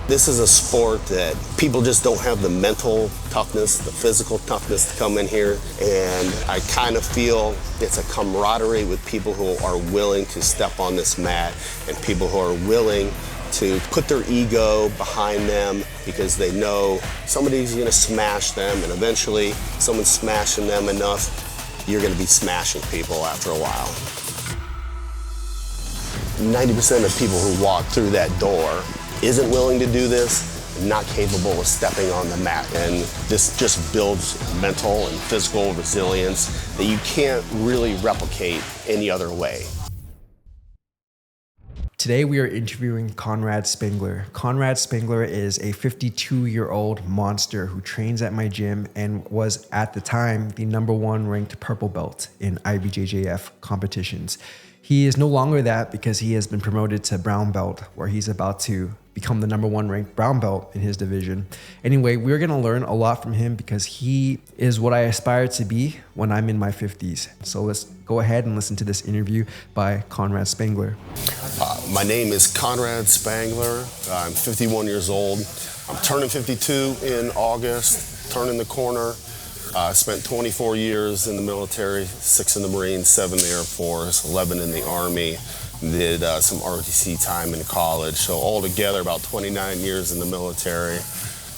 This is a sport that people just don't have the mental toughness, the physical toughness to come in here. And I kind of feel it's a camaraderie with people who are willing to step on this mat and people who are willing to put their ego behind them because they know somebody's gonna smash them, and eventually someone's smashing them enough, you're gonna be smashing people after a while. 90% of people who walk through that door isn't willing to do this, not capable of stepping on the mat. And this just builds mental and physical resilience that you can't really replicate any other way. Today we are interviewing Conrad Spangler. Conrad Spangler is a 52-year-old monster who trains at my gym and was at the time the #1 ranked purple belt in IBJJF competitions. He is no longer that because he has been promoted to brown belt, where he's about to become the #1 ranked brown belt in his division. Anyway, we're gonna learn a lot from him because he is what I aspire to be when I'm in my 50s. So let's go ahead and listen to this interview by Conrad Spangler. My name is Conrad Spangler. I'm 51 years old. I'm turning 52 in August, turning the corner. I spent 24 years in the military, 6 in the Marines, 7 in the Air Force, 11 in the Army. Did some ROTC time in college. So altogether about 29 years in the military.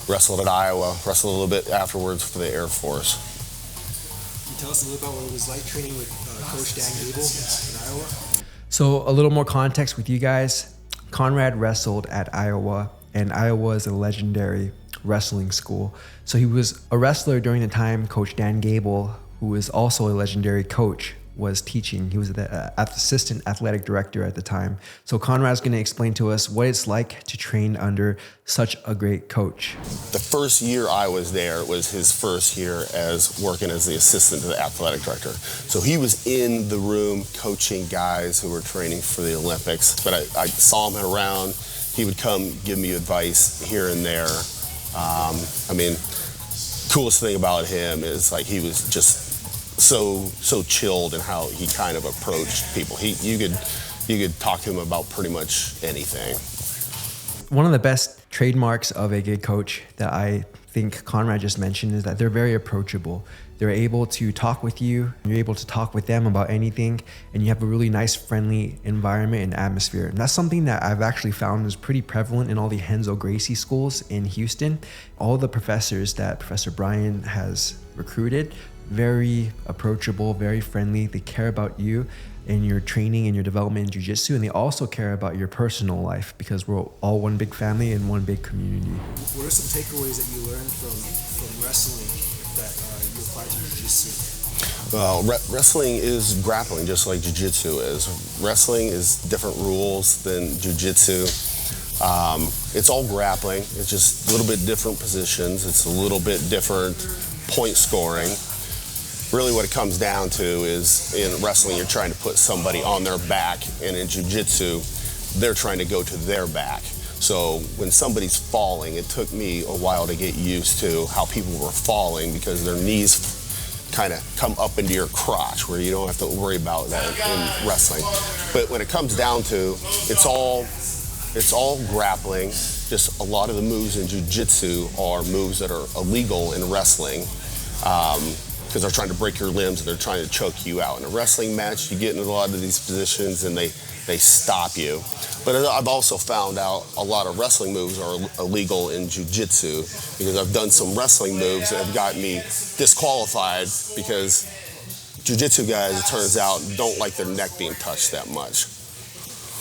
Wrestled at Iowa, wrestled a little bit afterwards for the Air Force. Can you tell us a little about what it was like training with Coach Dan Gable in Iowa? So a little more context with you guys. Conrad wrestled at Iowa, and Iowa is a legendary wrestling school. So he was a wrestler during the time Coach Dan Gable, who is also a legendary coach, was teaching. He was the assistant athletic director at the time. So Conrad's going to explain to us what it's like to train under such a great coach. The first year I was there was his first year as working as the assistant to the athletic director. So he was in the room coaching guys who were training for the Olympics. But I saw him around. He would come give me advice here and there. Coolest thing about him is like he was just so chilled in how he kind of approached people. You could talk to him about pretty much anything. One of the best trademarks of a good coach that I think Conrad just mentioned is that they're very approachable. They're able to talk with you, and you're able to talk with them about anything, and you have a really nice, friendly environment and atmosphere. And that's something that I've actually found is pretty prevalent in all the Renzo Gracie schools in Houston. All the professors that Professor Brian has recruited, very approachable, very friendly. They care about you and your training and your development in jiu-jitsu, and they also care about your personal life because we're all one big family and one big community. What are some takeaways that you learned from wrestling that you applied to jiu-jitsu? Well, wrestling is grappling just like jiu-jitsu is. Wrestling is different rules than jiu-jitsu. It's all grappling. It's just a little bit different positions. It's a little bit different point scoring. Really what it comes down to is in wrestling, you're trying to put somebody on their back, and in jiu-jitsu, they're trying to go to their back. So when somebody's falling, it took me a while to get used to how people were falling because their knees kind of come up into your crotch where you don't have to worry about that in wrestling. But when it comes down to, it's all grappling. Just a lot of the moves in jiu-jitsu are moves that are illegal in wrestling. Because they're trying to break your limbs and they're trying to choke you out. In a wrestling match, you get into a lot of these positions and they stop you. But I've also found out a lot of wrestling moves are illegal in jiu-jitsu because I've done some wrestling moves that have gotten me disqualified because jiu-jitsu guys, it turns out, don't like their neck being touched that much.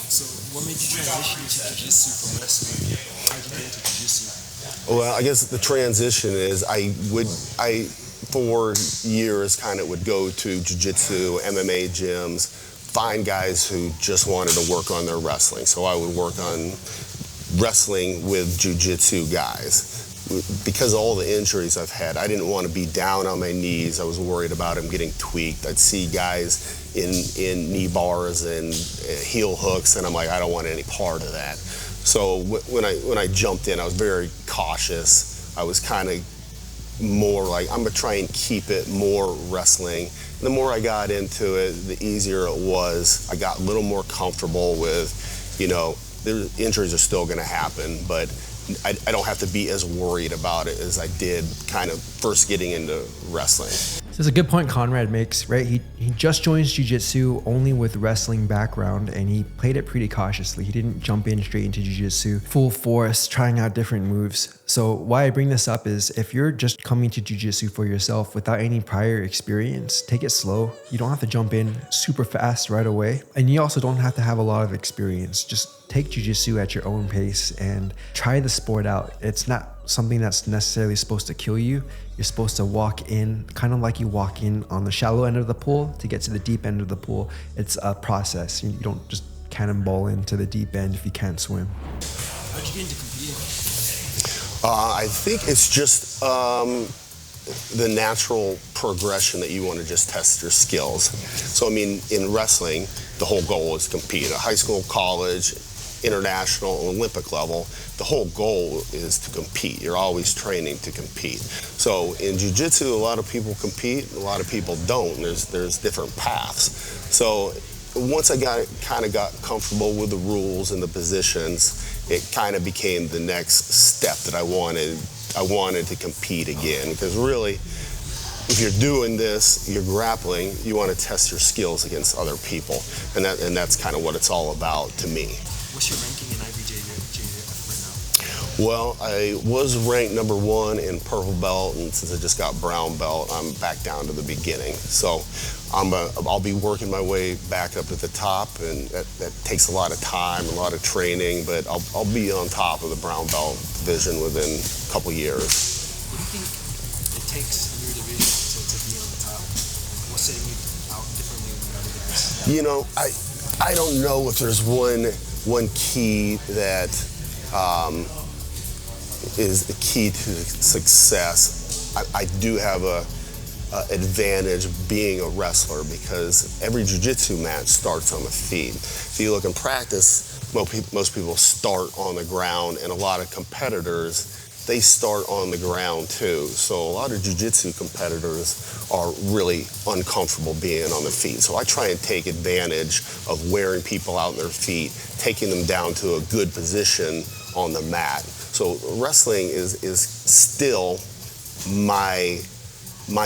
So what made you transition to jiu-jitsu from wrestling? How did you get into jiu-jitsu? Well, I guess the transition is for years kind of would go to jiu-jitsu, MMA gyms, find guys who just wanted to work on their wrestling. So I would work on wrestling with jiu-jitsu guys. Because of all the injuries I've had, I didn't want to be down on my knees. I was worried about them getting tweaked. I'd see guys in knee bars and heel hooks, and I'm like, I don't want any part of that. So when I jumped in, I was very cautious. I was kind of more like, I'm gonna try and keep it more wrestling. And the more I got into it, the easier it was. I got a little more comfortable with, injuries are still going to happen, but I don't have to be as worried about it as I did kind of first getting into wrestling. So it's a good point Conrad makes, right? He just joins jiu-jitsu only with wrestling background, and he played it pretty cautiously. He didn't jump in straight into jiu-jitsu full force, trying out different moves. So why I bring this up is if you're just coming to jiu-jitsu for yourself without any prior experience, take it slow. You don't have to jump in super fast right away. And you also don't have to have a lot of experience. Just take jiu-jitsu at your own pace and try the sport out. It's not something that's necessarily supposed to kill you. You're supposed to walk in kind of like you walk in on the shallow end of the pool to get to the deep end of the pool. It's a process. You don't just cannonball into the deep end if you can't swim. How'd you get into competing? I think it's just the natural progression that you want to just test your skills. So I mean, in wrestling, the whole goal is to compete at high school, college, international, Olympic level. The whole goal is to compete. You're always training to compete. So in jiu-jitsu, a lot of people compete, a lot of people don't. There's different paths. So once I kind of got comfortable with the rules and the positions, it kind of became the next step that I wanted to compete again. Because really, if you're doing this, you're grappling, you want to test your skills against other people. And that's kind of what it's all about to me. What's your ranking in IBJJF right now? Well, I was ranked #1 in purple belt, and since I just got brown belt, I'm back down to the beginning. So I'll be working my way back up at the top, and that takes a lot of time, a lot of training, but I'll be on top of the brown belt division within a couple years. What do you think it takes in your division to be on the top? What's setting you out differently than other guys? You know, I don't know if there's one key that is the key to success. I do have a advantage being a wrestler because every jiu-jitsu match starts on the feet. If you look in practice, most people start on the ground, and a lot of competitors, they start on the ground too. So a lot of jiu-jitsu competitors are really uncomfortable being on the feet. So I try and take advantage of wearing people out on their feet, taking them down to a good position on the mat. So wrestling is still my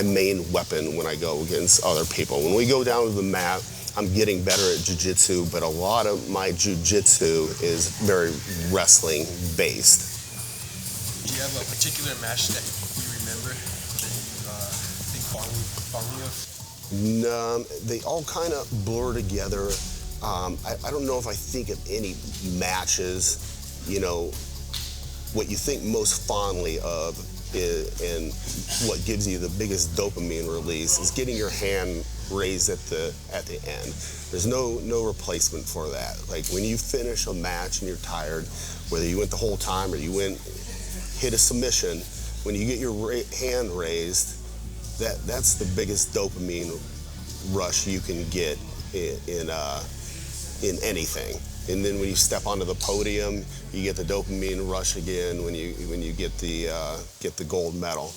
main weapon when I go against other people. When we go down to the mat, I'm getting better at jiu-jitsu, but a lot of my jiu-jitsu is very wrestling based. Do you have a particular match that you remember that you think fondly of? No, they all kind of blur together. I don't know if I think of any matches. You know, what you think most fondly of and what gives you the biggest dopamine release is getting your hand raised at the end. There's no replacement for that. Like when you finish a match and you're tired, whether you went the whole time or you hit a submission, when you get your hand raised, that's the biggest dopamine rush you can get in anything. And then when you step onto the podium, you get the dopamine rush again when you get the gold medal.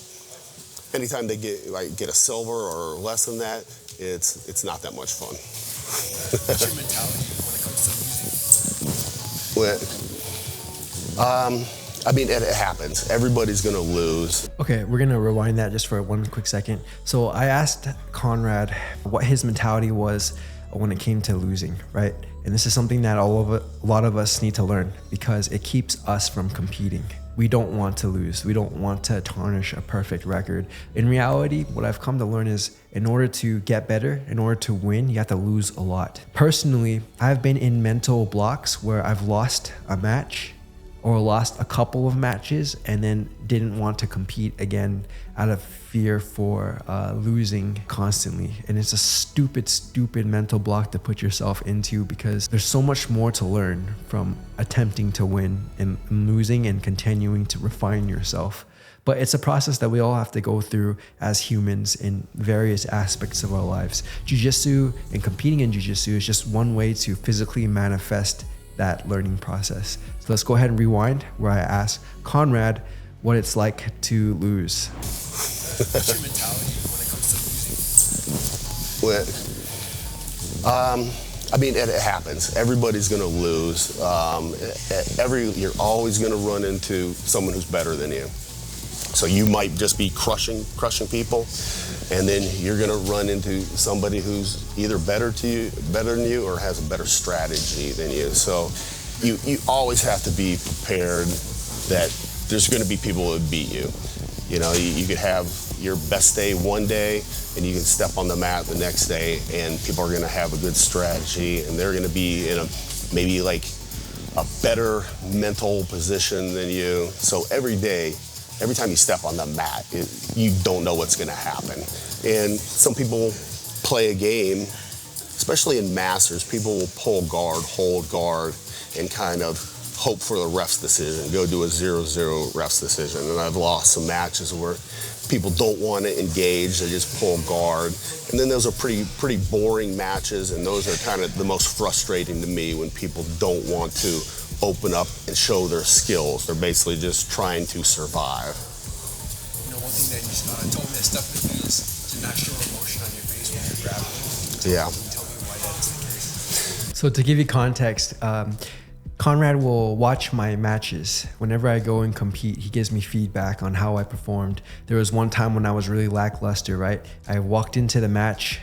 Anytime they get a silver or less than that, it's not that much fun. What's your mentality when it comes to losing? I mean, it happens. Everybody's gonna lose. Okay, we're gonna rewind that just for one quick second. So I asked Conrad what his mentality was when it came to losing, right? And this is something that a lot of us need to learn because it keeps us from competing. We don't want to lose. We don't want to tarnish a perfect record. In reality, what I've come to learn is in order to get better, in order to win, you have to lose a lot. Personally, I've been in mental blocks where I've lost a match or lost a couple of matches and then didn't want to compete again out of fear for losing constantly. And it's a stupid mental block to put yourself into because there's so much more to learn from attempting to win and losing and continuing to refine yourself. But it's a process that we all have to go through as humans in various aspects of our lives. Jiu-jitsu and competing in jiu-jitsu is just one way to physically manifest that learning process. So let's go ahead and rewind where I asked Conrad what it's like to lose. What's your mentality when it comes to losing? Well, I mean, it happens. Everybody's going to lose. You're always going to run into someone who's better than you. So you might just be crushing people, and then you're going to run into somebody who's either better than you, or has a better strategy than you. So you always have to be prepared that there's going to be people that beat you. You know, you could have your best day one day, and you can step on the mat the next day, and people are going to have a good strategy, and they're going to be in maybe like a better mental position than you. So every time you step on the mat, you don't know what's going to happen. And some people play a game, especially in masters, people will pull guard, hold guard, and kind of hope for the ref's decision, go do a 0-0 ref's decision. And I've lost some matches where people don't want to engage, they just pull guard. And then those are pretty boring matches, and those are kind of the most frustrating to me, when people don't want to open up and show their skills. They're basically just trying to survive. You know, one thing that you told me that stuck with me is to not show emotion on your face when you're grappling. Yeah. Can you tell me why that is the case? So to give you context, Conrad will watch my matches. Whenever I go and compete, he gives me feedback on how I performed. There was one time when I was really lackluster, right? I walked into the match.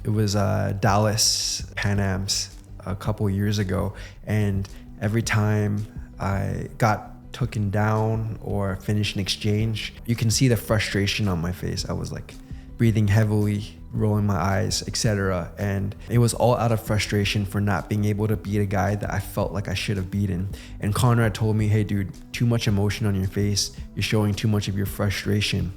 It was Dallas Pan Ams a couple years ago. And every time I got taken down or finished an exchange, you can see the frustration on my face. I was like breathing heavily, rolling my eyes, etc. And it was all out of frustration for not being able to beat a guy that I felt like I should have beaten. And Conrad told me, hey dude, too much emotion on your face. You're showing too much of your frustration.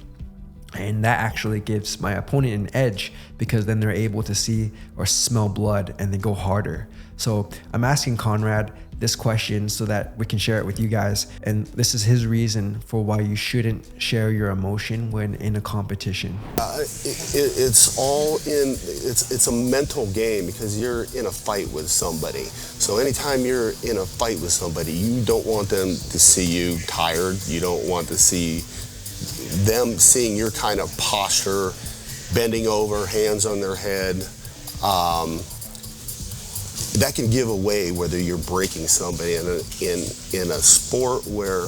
And that actually gives my opponent an edge, because then they're able to see or smell blood and they go harder. So I'm asking Conrad this question so that we can share it with you guys. And this is his reason for why you shouldn't share your emotion when in a competition. It's a mental game, because you're in a fight with somebody. So anytime you're in a fight with somebody, you don't want them to see you tired. You don't want to see them seeing your kind of posture, bending over, hands on their head. That can give away whether you're breaking somebody in a sport where,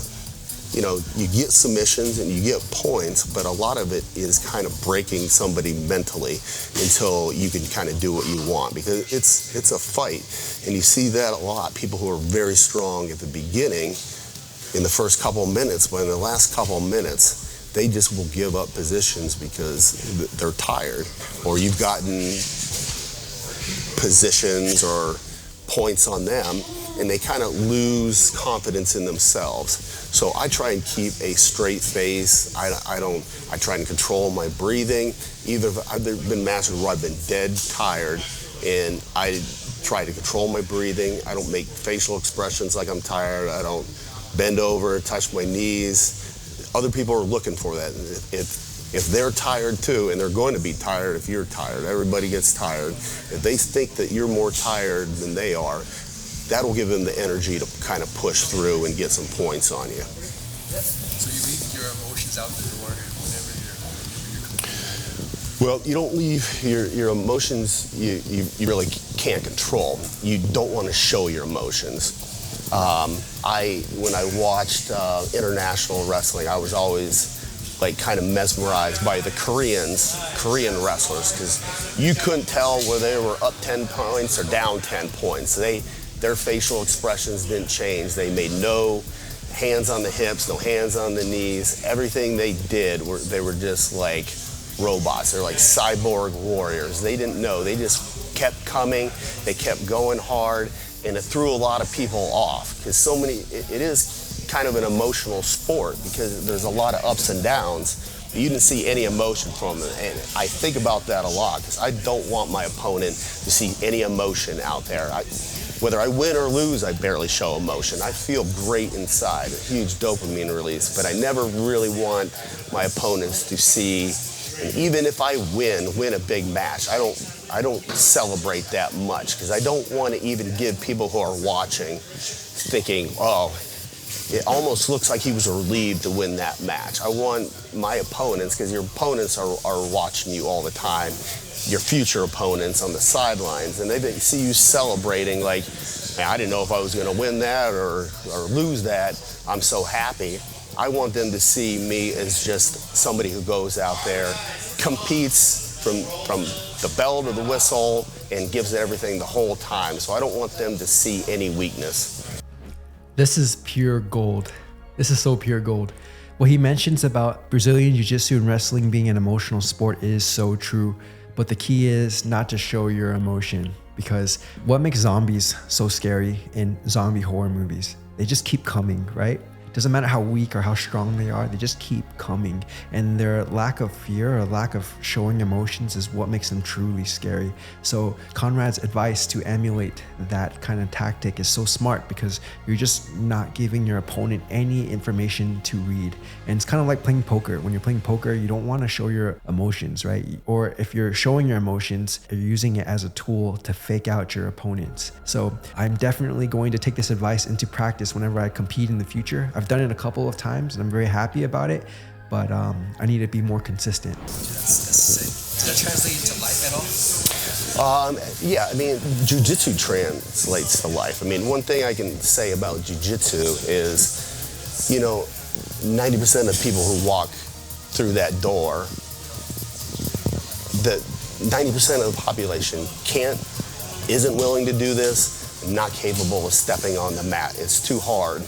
you know, you get submissions and you get points, but a lot of it is kind of breaking somebody mentally until you can kind of do what you want, because it's a fight. And you see that a lot. People who are very strong at the beginning in the first couple of minutes, but in the last couple of minutes, they just will give up positions because they're tired, or you've gotten positions or points on them, and they kind of lose confidence in themselves. So I try and keep a straight face. I try and control my breathing. There've been matches where I've been dead tired, and I try to control my breathing. I don't make facial expressions like I'm tired. I don't bend over, touch my knees. Other people are looking for that. If they're tired too, and they're going to be tired if you're tired, everybody gets tired. If they think that you're more tired than they are, that'll give them the energy to kind of push through and get some points on you. So you leave your emotions out the door whenever you're competing? Well, you don't leave your emotions, you really can't control. You don't want to show your emotions. When I watched international wrestling, I was always like kind of mesmerized by the Korean wrestlers, because you couldn't tell whether they were up 10 points or down 10 points. Their facial expressions didn't change. They made no hands on the hips, no hands on the knees. Everything they did, they were just like robots. They're like cyborg warriors. They didn't know. They just kept coming. They kept going hard, and it threw a lot of people off, because it is kind of an emotional sport, because there's a lot of ups and downs, but you didn't see any emotion from it. And I think about that a lot, because I don't want my opponent to see any emotion out there. Whether I win or lose, I barely show emotion. I feel great inside, a huge dopamine release, but I never really want my opponents to see. And even if I win a big match, I don't celebrate that much, because I don't want to even give people who are watching thinking, oh, it almost looks like he was relieved to win that match. I want my opponents, because your opponents are watching you all the time, your future opponents on the sidelines, and they see you celebrating like, man, I didn't know if I was going to win that or lose that. I'm so happy. I want them to see me as just somebody who goes out there, competes from the bell to the whistle, and gives it everything the whole time. So I don't want them to see any weakness. This is pure gold. This is so pure gold. What he mentions about Brazilian Jiu Jitsu and wrestling being an emotional sport is so true. But the key is not to show your emotion, because what makes zombies so scary in zombie horror movies? They just keep coming, right? Doesn't matter how weak or how strong they are, they just keep coming. And their lack of fear or lack of showing emotions is what makes them truly scary. So Conrad's advice to emulate that kind of tactic is so smart, because you're just not giving your opponent any information to read. And it's kind of like playing poker. When you're playing poker, you don't want to show your emotions, right? Or if you're showing your emotions, you're using it as a tool to fake out your opponents. So I'm definitely going to take this advice into practice whenever I compete in the future. I've done it a couple of times and I'm very happy about it, but I need to be more consistent. That's sick. Does that translate into life at all? Yeah, I mean, jiu-jitsu translates to life. I mean, one thing I can say about jiu-jitsu is, 90% of people who walk through that door, that 90% of the population isn't willing to do this, not capable of stepping on the mat. It's too hard.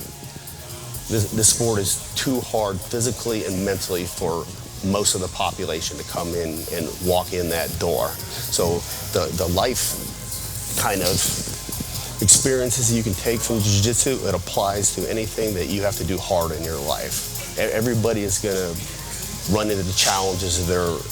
This sport is too hard physically and mentally for most of the population to come in and walk in that door. So the life kind of experiences you can take from jiu-jitsu, it applies to anything that you have to do hard in your life. Everybody is going to run into the challenges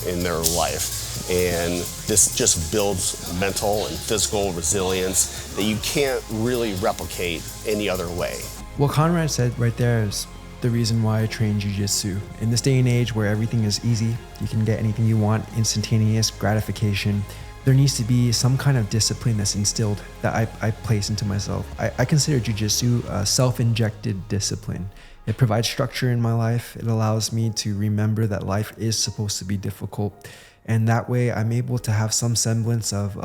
in their life. And this just builds mental and physical resilience that you can't really replicate any other way. What Conrad said right there is the reason why I train jiu-jitsu. In this day and age where everything is easy, you can get anything you want, instantaneous gratification, there needs to be some kind of discipline that's instilled that I place into myself. I consider jiu-jitsu a self-injected discipline. It provides structure in my life. It allows me to remember that life is supposed to be difficult. And that way I'm able to have some semblance of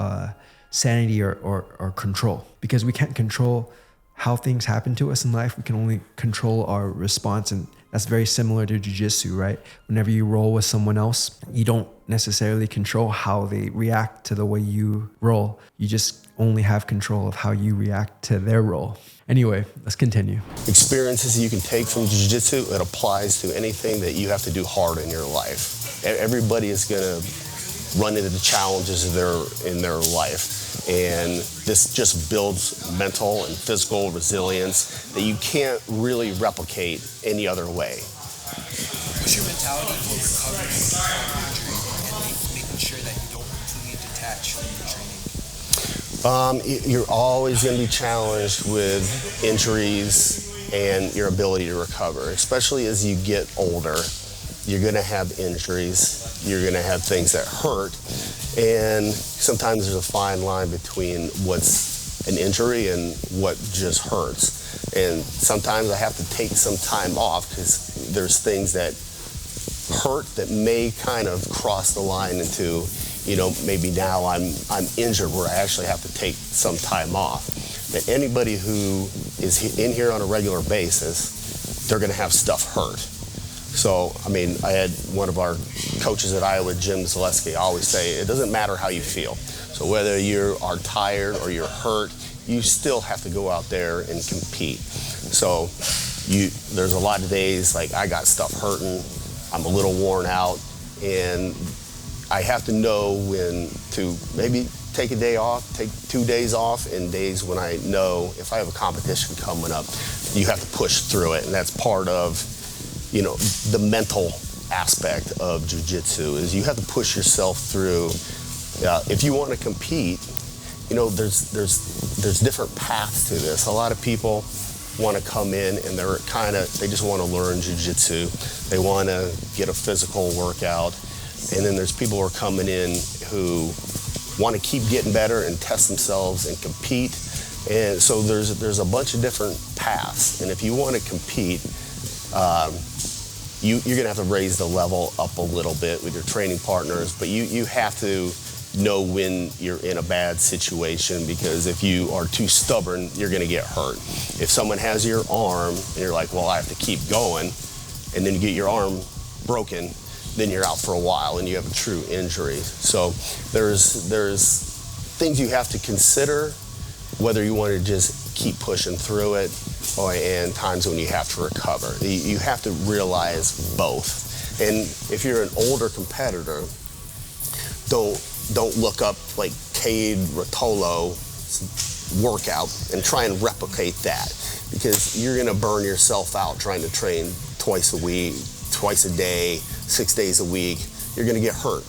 sanity or control, because we can't control how things happen to us in life. We can only control our response, and that's very similar to jiu-jitsu, right? Whenever you roll with someone else, you don't necessarily control how they react to the way you roll. You just only have control of how you react to their roll. Anyway, let's continue. Experiences you can take from jiu-jitsu, it applies to anything that you have to do hard in your life. Everybody is going to run into the challenges in their life. And this just builds mental and physical resilience that you can't really replicate any other way. What's your mentality for recovering from injury and making sure that you don't completely detach from your training? You're always going to be challenged with injuries and your ability to recover, especially as you get older. You're going to have injuries. You're going to have things that hurt. And sometimes there's a fine line between what's an injury and what just hurts. And sometimes I have to take some time off because there's things that hurt that may kind of cross the line into, maybe now I'm injured where I actually have to take some time off. But anybody who is in here on a regular basis, they're going to have stuff hurt. So, I had one of our coaches at Iowa, Jim Zaleski, always say, it doesn't matter how you feel. So whether you are tired or you're hurt, you still have to go out there and compete. So there's a lot of days like I got stuff hurting, I'm a little worn out, and I have to know when to maybe take a day off, take 2 days off, and days when I know if I have a competition coming up, you have to push through it. And that's part of the mental aspect of jiu-jitsu is you have to push yourself through. If you want to compete, there's different paths to this. A lot of people want to come in and they just want to learn jiu-jitsu. They want to get a physical workout. And then there's people who are coming in who want to keep getting better and test themselves and compete. And so there's a bunch of different paths, and if you want to compete, you're gonna have to raise the level up a little bit with your training partners, but you have to know when you're in a bad situation, because if you are too stubborn, you're gonna get hurt. If someone has your arm and you're like, well, I have to keep going, and then you get your arm broken, then you're out for a while and you have a true injury. So there's things you have to consider, whether you want to just keep pushing through it, and times when you have to recover. You have to realize both. And if you're an older competitor, don't look up like Cade Rotolo's workout and try and replicate that, because you're gonna burn yourself out trying to train twice a week, twice a day, 6 days a week. You're gonna get hurt.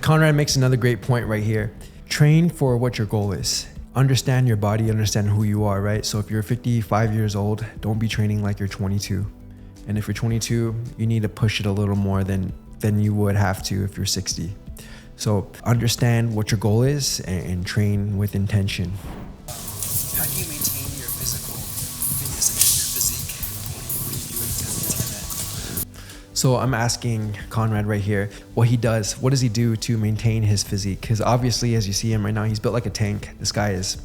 Conrad makes another great point right here. Train for what your goal is. Understand your body, understand who you are, right? So if you're 55 years old, don't be training like you're 22. And if you're 22, you need to push it a little more than you would have to if you're 60. So understand what your goal is and train with intention. How do you maintain your physical fitness and your physique? What do you do to maintain that? So I'm asking Conrad right here what he does. What does he do to maintain his physique? Because obviously, as you see him right now, he's built like a tank. This guy is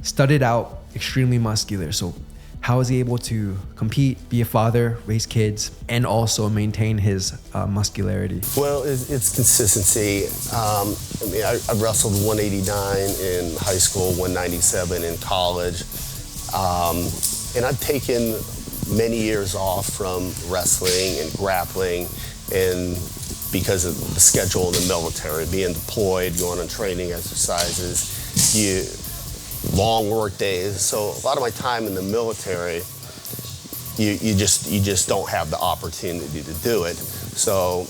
studded out, extremely muscular. So how is he able to compete, be a father, raise kids, and also maintain his muscularity? Well, it's consistency. I wrestled 189 in high school, 197 in college. And I've taken many years off from wrestling and grappling, and because of the schedule in the military, being deployed, going on training exercises, long work days. So a lot of my time in the military, you just don't have the opportunity to do it. So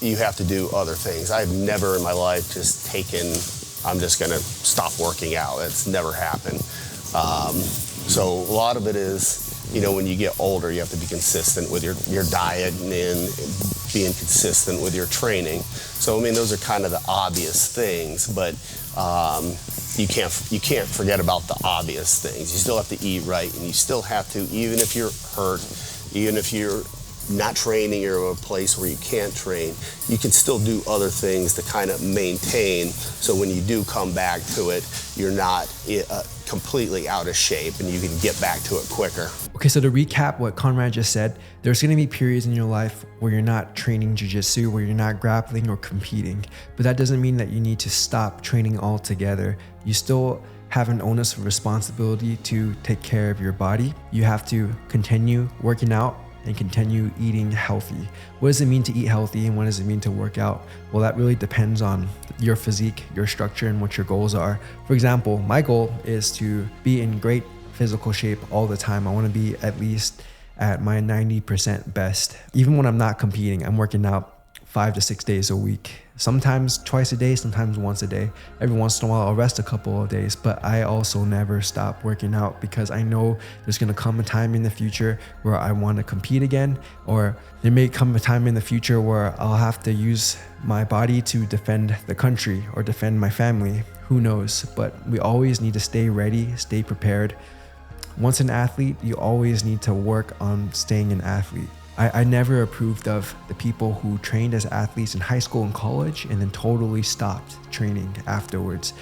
you have to do other things. I've never in my life just taken, I'm just gonna stop working out. It's never happened. So a lot of it is, when you get older, you have to be consistent with your diet and being consistent with your training. So those are kind of the obvious things, but you can't forget about the obvious things. You still have to eat right, and you still have to, even if you're hurt, even if you're not training, you're in a place where you can't train, you can still do other things to kind of maintain, so when you do come back to it, you're not completely out of shape and you can get back to it quicker. Okay, so to recap what Conrad just said, there's gonna be periods in your life where you're not training jiu-jitsu, where you're not grappling or competing, but that doesn't mean that you need to stop training altogether. You still have an onus of responsibility to take care of your body. You have to continue working out and continue eating healthy. What does it mean to eat healthy, and what does it mean to work out? Well, that really depends on your physique, your structure, and what your goals are. For example, my goal is to be in great physical shape all the time. I want to be at least at my 90% best. Even when I'm not competing, I'm working out 5 to 6 days a week. Sometimes twice a day, sometimes once a day. Every once in a while, I'll rest a couple of days, but I also never stop working out, because I know there's gonna come a time in the future where I wanna compete again, or there may come a time in the future where I'll have to use my body to defend the country or defend my family. Who knows? But we always need to stay ready, stay prepared. Once an athlete, you always need to work on staying an athlete. I never approved of the people who trained as athletes in high school and college and then totally stopped training afterwards.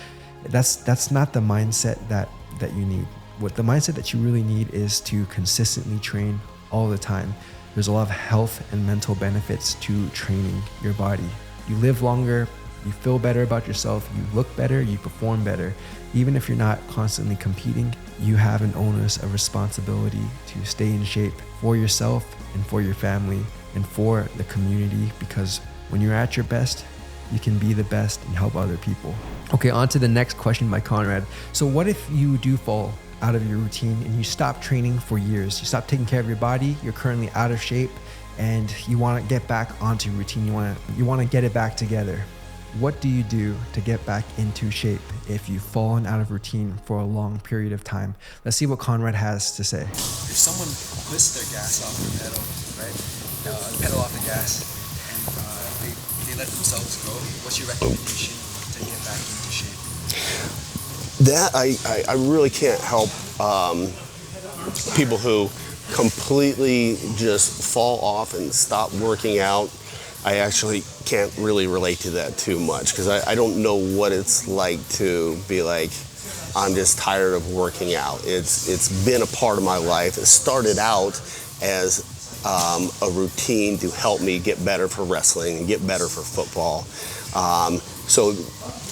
That's not the mindset that you need. What the mindset that you really need is to consistently train all the time. There's a lot of health and mental benefits to training your body. You live longer, you feel better about yourself, you look better, you perform better. Even if you're not constantly competing, you have an onus of responsibility to stay in shape for yourself and for your family and for the community, because when you're at your best, you can be the best and help other people. Okay, on to the next question by Conrad. So what if you do fall out of your routine and you stop training for years? You stop taking care of your body, you're currently out of shape, and you want to get back onto routine, you want to get it back together. What do you do to get back into shape if you've fallen out of routine for a long period of time? Let's see what Conrad has to say. If someone puts their gas off the pedal, right? Pedal off the gas, and they let themselves go, what's your recommendation to get back into shape? That I really can't help people who completely just fall off and stop working out. I actually can't really relate to that too much because I don't know what it's like to be like, I'm just tired of working out. It's been a part of my life. It started out as a routine to help me get better for wrestling and get better for football. So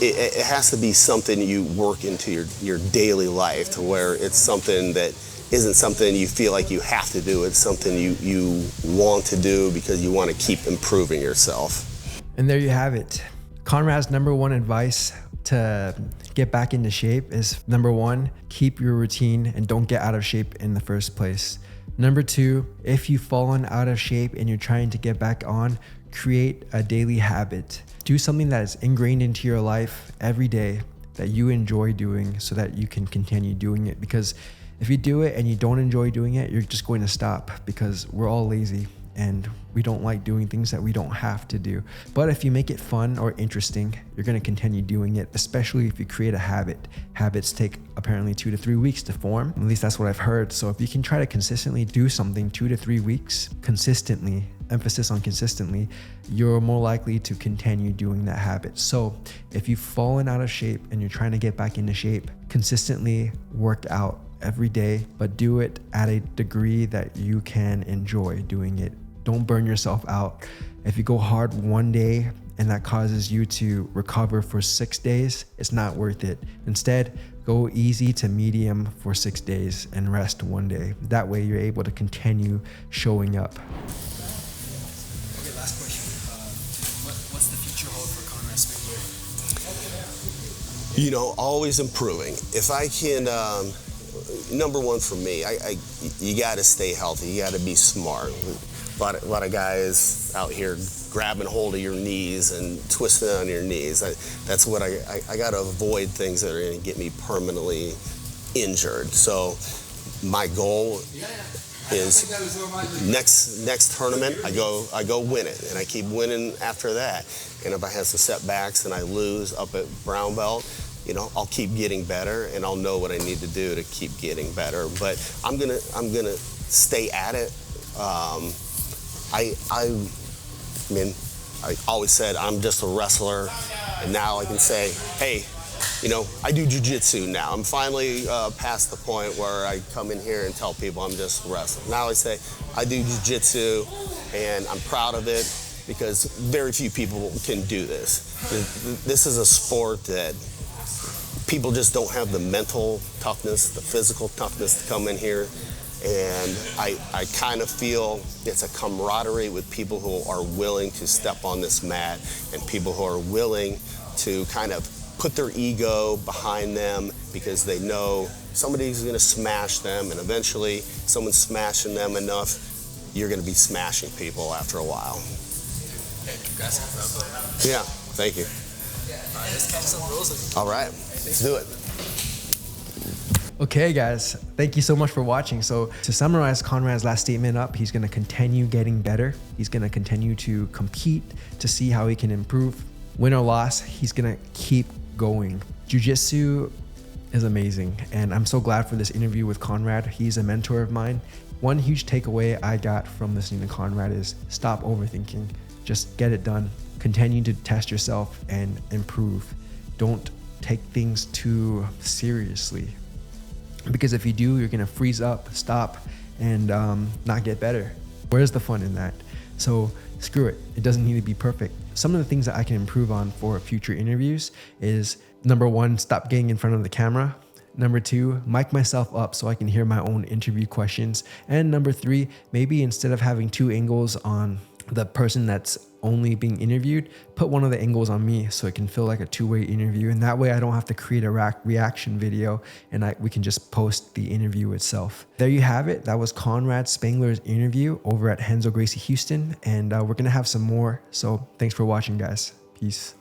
it has to be something you work into your daily life to where it's something that isn't something you feel like you have to do. It's something you want to do because you want to keep improving yourself. And there you have it. Conrad's #1 advice to get back into shape is #1, keep your routine and don't get out of shape in the first place. #2, if you've fallen out of shape and you're trying to get back on, create a daily habit. Do something that is ingrained into your life every day that you enjoy doing so that you can continue doing it. Because if you do it and you don't enjoy doing it, you're just going to stop because we're all lazy and we don't like doing things that we don't have to do. But if you make it fun or interesting, you're going to continue doing it, especially if you create a habit. Habits take apparently 2 to 3 weeks to form. At least that's what I've heard. So if you can try to consistently do something 2 to 3 weeks, consistently, emphasis on consistently, you're more likely to continue doing that habit. So if you've fallen out of shape and you're trying to get back into shape, consistently work out every day, but do it at a degree that you can enjoy doing it. Don't burn yourself out. If you go hard one day and that causes you to recover for 6 days, it's not worth it. Instead, go easy to medium for 6 days and rest 1 day. That way you're able to continue showing up. Okay, last question. What's the future hold for Conrad Spangler? You know, always improving. If I can, #1 for me, you got to stay healthy. You got to be smart. A lot of guys out here grabbing hold of your knees and twisting on your knees. That's what I got to avoid, things that are going to get me permanently injured. So my goal is next tournament I go win it, and I keep winning after that. And if I have some setbacks and I lose up at brown belt, you know, I'll keep getting better and I'll know what I need to do to keep getting better. But I'm gonna stay at it. I mean, I always said I'm just a wrestler, and now I can say, hey, you know, I do jiu-jitsu now. I'm finally past the point where I come in here and tell people I'm just wrestling. Now I say I do jiu-jitsu, and I'm proud of it because very few people can do this. This is a sport that people just don't have the mental toughness, the physical toughness to come in here. And I kind of feel it's a camaraderie with people who are willing to step on this mat and people who are willing to kind of put their ego behind them because they know somebody's going to smash them, and eventually someone's smashing them enough, you're going to be smashing people after a while. Hey, congrats on that. Yeah, thank you. All right, let's catch some rules. All right, let's do it. Okay, guys, thank you so much for watching. So to summarize Conrad's last statement up, he's going to continue getting better. He's going to continue to compete to see how he can improve. Win or loss, he's going to keep going. Jiu-jitsu is amazing, and I'm so glad for this interview with Conrad. He's a mentor of mine. One huge takeaway I got from listening to Conrad is stop overthinking. Just get it done. Continue to test yourself and improve. Don't take things too seriously. Because if you do, you're gonna freeze up, stop, and not get better. Where's the fun in that? So screw it. It doesn't need to be perfect. Some of the things that I can improve on for future interviews is #1, stop getting in front of the camera. #2, mic myself up so I can hear my own interview questions. And #3, maybe instead of having 2 angles on the person that's only being interviewed, put one of the angles on me so it can feel like a 2-way interview. And that way I don't have to create a reaction video, and we can just post the interview itself. There you have it. That was Conrad Spangler's interview over at Renzo Gracie Houston. And we're going to have some more. So thanks for watching, guys. Peace.